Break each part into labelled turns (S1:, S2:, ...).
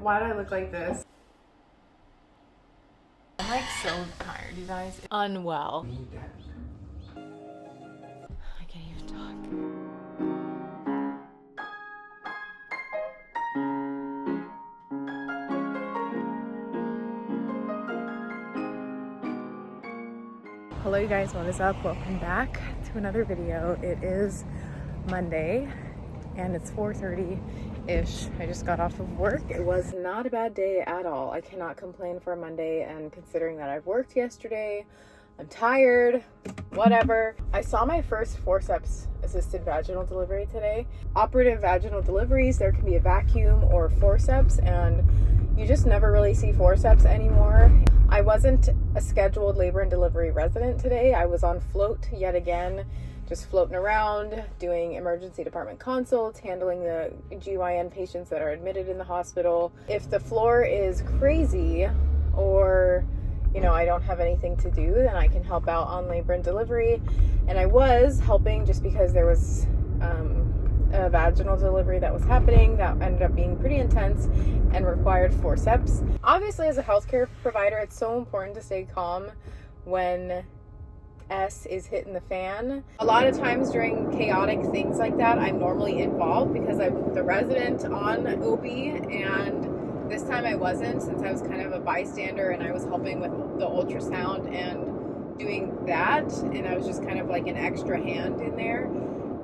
S1: Why do I look like this? I'm like so tired, you guys. Unwell. I can't even talk. Hello you guys, what is up? Welcome back to another video. It is Monday and it's 4:30-ish. I just got off of work. It was not a bad day at all. I cannot complain for a Monday, and considering that I've worked yesterday, I'm tired, whatever. I saw my first forceps assisted vaginal delivery today. Operative vaginal deliveries, there can be a vacuum or forceps, and you just never really see forceps anymore. I wasn't a scheduled labor and delivery resident today. I was on float yet again, just floating around, doing emergency department consults, handling the GYN patients that are admitted in the hospital. If the floor is crazy or, you know, I don't have anything to do, then I can help out on labor and delivery. And I was helping just because there was a vaginal delivery that was happening that ended up being pretty intense and required forceps. Obviously, as a healthcare provider, it's so important to stay calm when S is hitting the fan. A lot of times during chaotic things like that, I'm normally involved because I'm the resident on OB, and this time I wasn't, since I was kind of a bystander and I was helping with the ultrasound and doing that, and I was just kind of like an extra hand in there.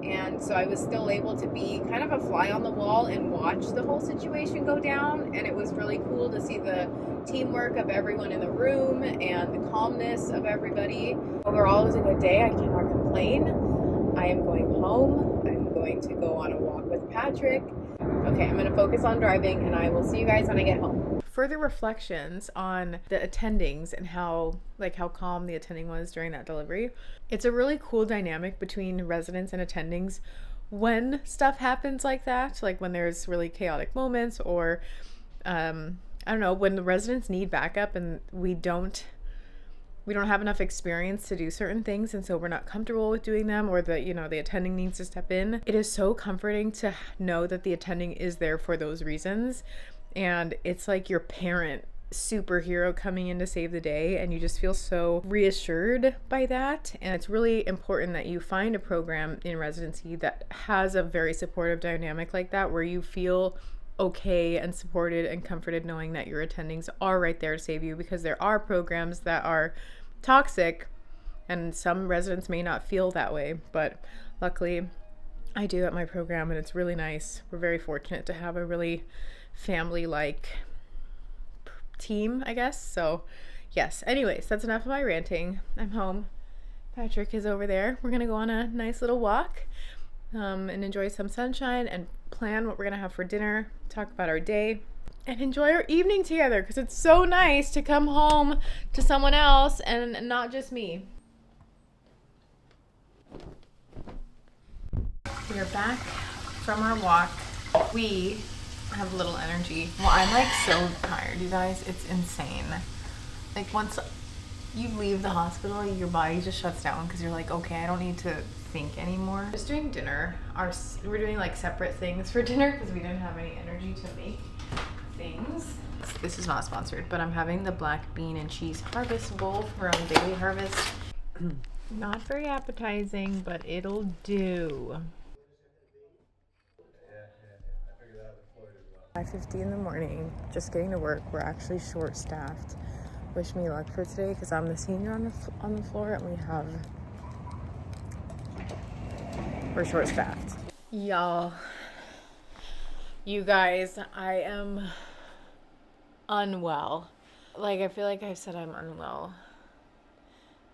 S1: And so I was still able to be kind of a fly on the wall and watch the whole situation go down. And it was really cool to see the teamwork of everyone in the room and the calmness of everybody. Overall, it was a good day. I cannot complain. I am going home. I'm going to go on a walk with Patrick. Okay, I'm going to focus on driving, and I will see you guys when I get home. Further reflections on the attendings and how calm the attending was during that delivery. It's a really cool dynamic between residents and attendings when stuff happens like that, like when there's really chaotic moments, or I don't know, when the residents need backup and we don't have enough experience to do certain things, and so we're not comfortable with doing them, or the attending needs to step in. It is so comforting to know that the attending is there for those reasons, and it's like your parent superhero coming in to save the day, and you just feel so reassured by that. And it's really important that you find a program in residency that has a very supportive dynamic like that, where you feel okay and supported and comforted knowing that your attendings are right there to save you, because there are programs that are toxic and some residents may not feel that way, but luckily I do at my program, and it's really nice. We're very fortunate to have a really family-like team, I guess. So yes, anyways, that's enough of my ranting. I'm home. Patrick is over there. We're gonna go on a nice little walk and enjoy some sunshine and plan what we're gonna have for dinner, talk about our day, and enjoy our evening together, because it's so nice to come home to someone else and not just me. We are back from our walk. We have little energy. Well, I'm like so tired, you guys. It's insane. Like, once you leave the hospital, your body just shuts down because you're like, okay, I don't need to think anymore. Just doing dinner. We're doing like separate things for dinner because we didn't have any energy to make things. This is not sponsored, but I'm having the black bean and cheese harvest bowl from Daily Harvest. Not very appetizing, but it'll do. 5:50 in the morning, just getting to work. We're actually short-staffed. Wish me luck for today, because I'm the senior on the floor, and we're short-staffed. Y'all, you guys, I am unwell. Like, I feel like I've said I'm unwell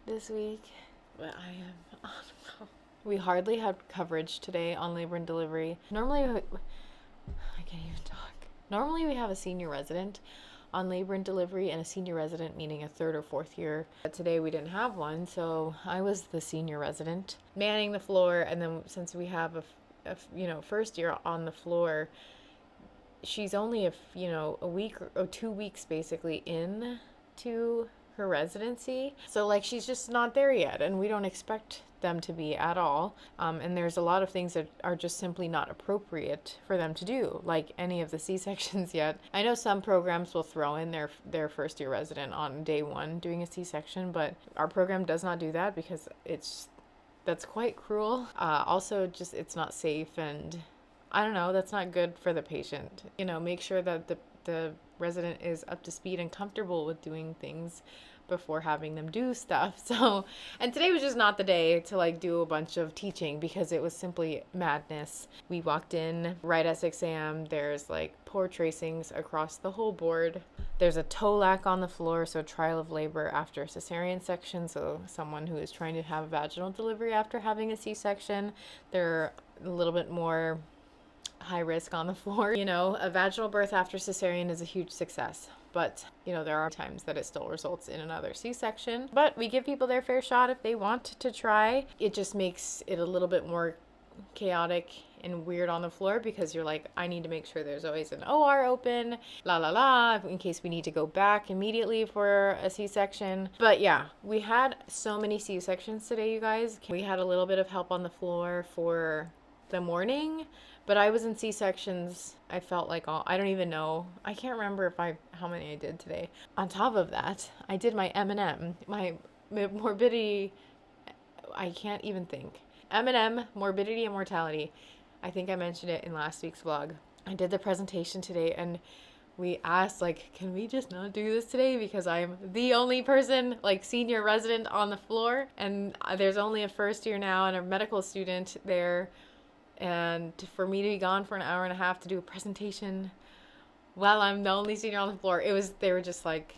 S1: this week, but I am unwell. We hardly had coverage today on labor and delivery. Normally, I can't even talk. Normally we have a senior resident on labor and delivery, and a senior resident meaning a third or fourth year. But today we didn't have one, so I was the senior resident manning the floor. And then since we have a first year on the floor, she's only a week or 2 weeks basically in to her residency, so like she's just not there yet, and we don't expect them to be at all. And there's a lot of things that are just simply not appropriate for them to do, like any of the C-sections yet. I know some programs will throw in their first year resident on day one doing a C-section, but our program does not do that because that's quite cruel. Also, just it's not safe, and I don't know, that's not good for the patient. You know, make sure that the resident is up to speed and comfortable with doing things before having them do stuff. So, and today was just not the day to like do a bunch of teaching because it was simply madness. We walked in right at 6 a.m. There's like pour tracings across the whole board. There's a TOLAC on the floor, so trial of labor after cesarean section. So someone who is trying to have vaginal delivery after having a C-section, they're a little bit more high risk on the floor. You know, a vaginal birth after cesarean is a huge success, but you know, there are times that it still results in another C-section. But we give people their fair shot if they want to try. It just makes it a little bit more chaotic and weird on the floor because you're like, I need to make sure there's always an OR open, in case we need to go back immediately for a C-section. But yeah, we had so many C-sections today, you guys. We had a little bit of help on the floor for the morning, but I was in C-sections, I felt like I don't even know. I can't remember how many I did today. On top of that, I did my M&M, my morbidity, I can't even think. M&M, morbidity and mortality. I think I mentioned it in last week's vlog. I did the presentation today and we asked, like, can we just not do this today because I'm the only person, like, senior resident on the floor, and there's only a first year now and a medical student there. And for me to be gone for an hour and a half to do a presentation while I'm the only senior on the floor, they were just like,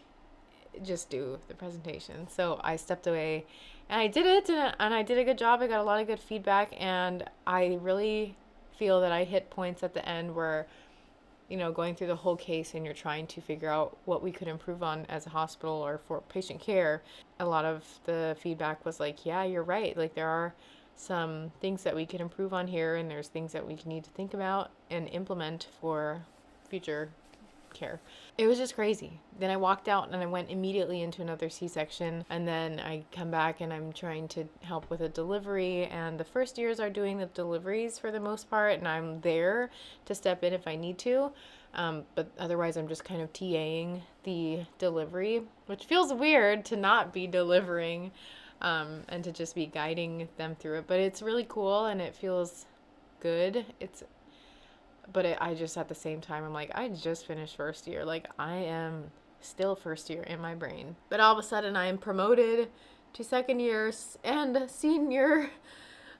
S1: just do the presentation. So I stepped away and I did it, and I did a good job. I got a lot of good feedback, and I really feel that I hit points at the end where, you know, going through the whole case and you're trying to figure out what we could improve on as a hospital or for patient care. A lot of the feedback was like, yeah, you're right. Like, there are some things that we can improve on here, and there's things that we need to think about and implement for future care. It was just crazy. Then I walked out and I went immediately into another C-section, and then I come back and I'm trying to help with a delivery, and the first years are doing the deliveries for the most part, and I'm there to step in if I need to, but otherwise I'm just kind of TAing the delivery, which feels weird to not be delivering and to just be guiding them through it. But it's really cool and it feels good. I just, at the same time, I'm like, I just finished first year. Like, I am still first year in my brain. But all of a sudden I am promoted to second year and senior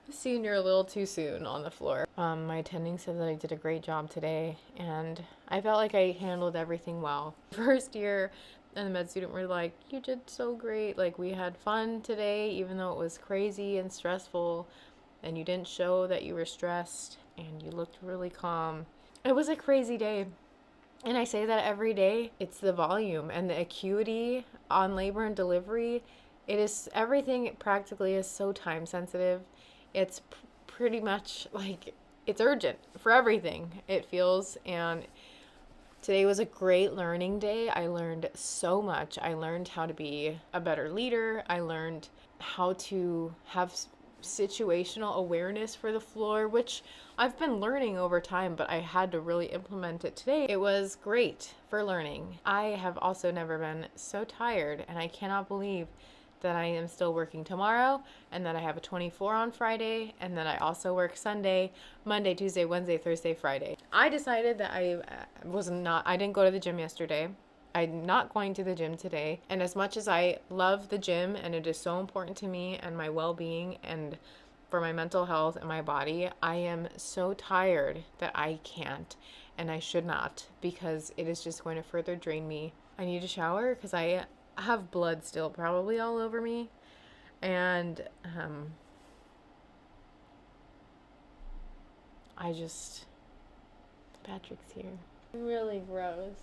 S1: a little too soon on the floor. My attending said that I did a great job today, and I felt like I handled everything well. First year, and the med student were like, you did so great. Like, we had fun today, even though it was crazy and stressful, and you didn't show that you were stressed, and you looked really calm. It was a crazy day. And I say that every day. It's the volume and the acuity on labor and delivery. Everything practically is so time sensitive. It's pretty much like, it's urgent for everything, it feels. And today was a great learning day. I learned so much. I learned how to be a better leader. I learned how to have situational awareness for the floor, which I've been learning over time, but I had to really implement it today. It was great for learning. I have also never been so tired, and I cannot believe that I am still working tomorrow, and that I have a 24 on Friday, and that I also work Sunday, Monday, Tuesday, Wednesday, Thursday, Friday. I decided that I didn't go to the gym yesterday. I'm not going to the gym today. And as much as I love the gym, and it is so important to me and my well-being and for my mental health and my body, I am so tired that I can't, and I should not, because it is just going to further drain me. I need a shower because I have blood still probably all over me, and Patrick's here. Really gross.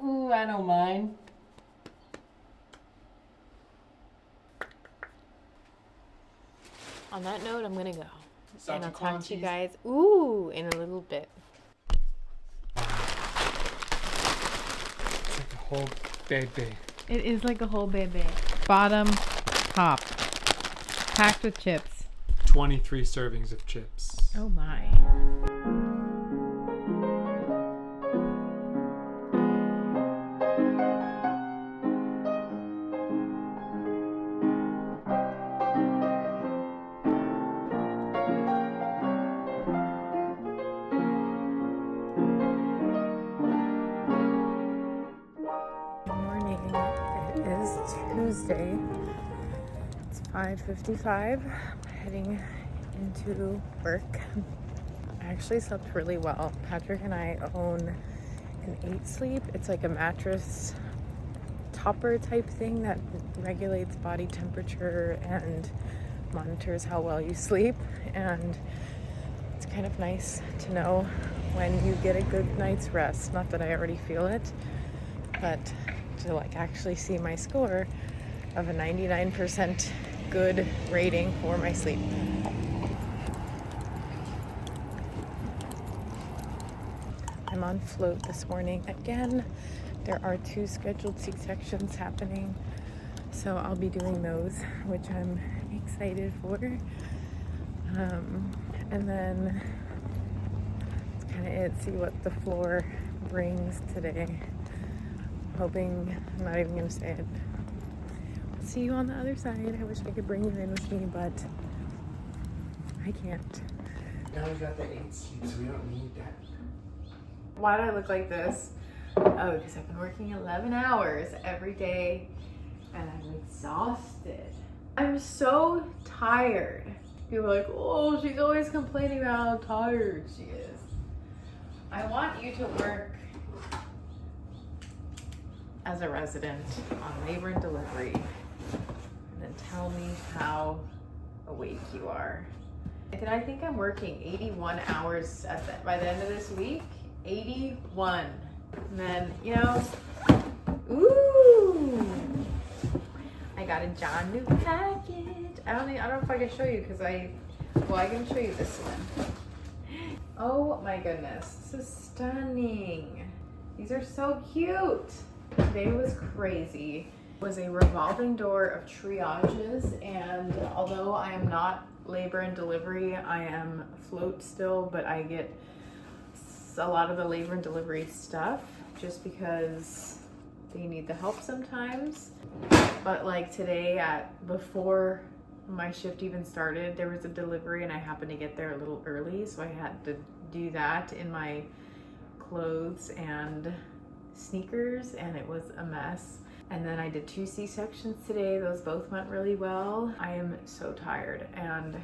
S2: Ooh, I don't mind.
S1: On that note, I'm gonna go.
S2: Such
S1: and I'll
S2: a
S1: talk to you
S2: crunchies.
S1: guys in a little bit.
S2: It's like a whole baby.
S3: It is like a whole baby. Bottom, top. Packed with chips.
S2: 23 servings of chips.
S1: Oh my. It is Tuesday. It's 5:55. I'm heading into work. I actually slept really well. Patrick and I own an 8 Sleep. It's like a mattress topper type thing that regulates body temperature and monitors how well you sleep. And it's kind of nice to know when you get a good night's rest. Not that I already feel it, but to like actually see my score of a 99% good rating for my sleep. I'm on float this morning again. There are 2 scheduled C-sections happening, so I'll be doing those, which I'm excited for. And then that's kind of it. See what the floor brings today. Hoping, I'm not even gonna say it. I'll see you on the other side. I wish I could bring you in with me, but I can't.
S2: Now we got the 8 Sleep, so we don't need that.
S1: Why do I look like this? Oh, because I've been working 11 hours every day and I'm exhausted. I'm so tired. People are like, oh, she's always complaining about how tired she is. I want you to work as a resident on labor and delivery and then tell me how awake you are. And I think I'm working 81 hours by the end of this week. 81. And then, you know, ooh, I got a John new package. I don't know if I can show you because I can show you this one. Oh my goodness, this is stunning. These are so cute. Today was crazy. It was a revolving door of triages, and although I am not labor and delivery, I am float still, but I get a lot of the labor and delivery stuff just because they need the help sometimes. But like today, before my shift even started, there was a delivery and I happened to get there a little early, so I had to do that in my clothes and sneakers, and it was a mess. And then I did 2 C-sections today. Those both went really well. I am so tired, and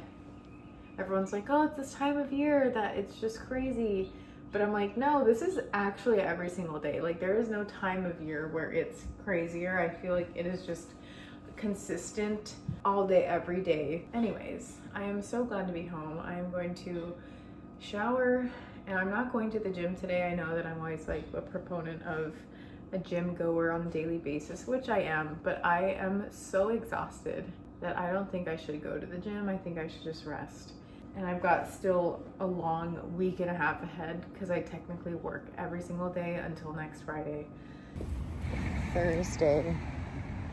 S1: everyone's like, oh, it's this time of year that it's just crazy. But I'm like, no, this is actually every single day. Like, there is no time of year where it's crazier. I feel like it is just consistent all day, every day. Anyways, I am so glad to be home. I am going to shower, and I'm not going to the gym today. I know that I'm always like a proponent of a gym goer on a daily basis, which I am, but I am so exhausted that I don't think I should go to the gym. I think I should just rest. And I've got still a long week and a half ahead because I technically work every single day until next Friday. Thursday.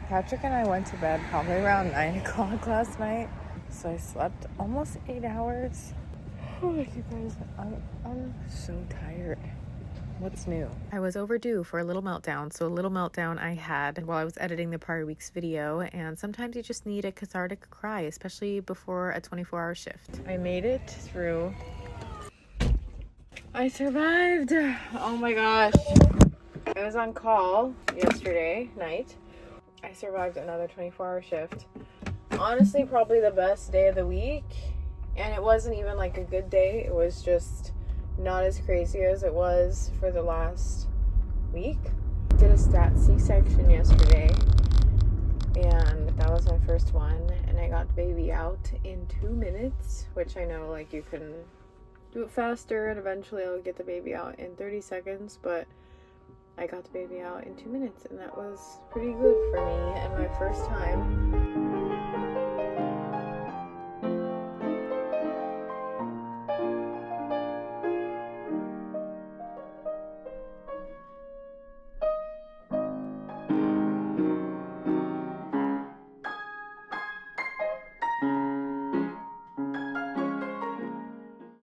S1: Patrick and I went to bed probably around 9 o'clock last night. So I slept almost 8 hours. Oh, you guys, I'm so tired. What's new? I was overdue for a little meltdown. So a little meltdown I had while I was editing the prior week's video. And sometimes you just need a cathartic cry, especially before a 24-hour shift. I made it through. I survived. Oh my gosh. I was on call yesterday night. I survived another 24-hour shift. Honestly, probably the best day of the week. And it wasn't even like a good day. It was just not as crazy as it was for the last week. Did a stat C-section yesterday, and that was my first one, and I got the baby out in 2 minutes, which I know like you can do it faster and eventually I'll get the baby out in 30 seconds, but I got the baby out in 2 minutes, and that was pretty good for me and my first time.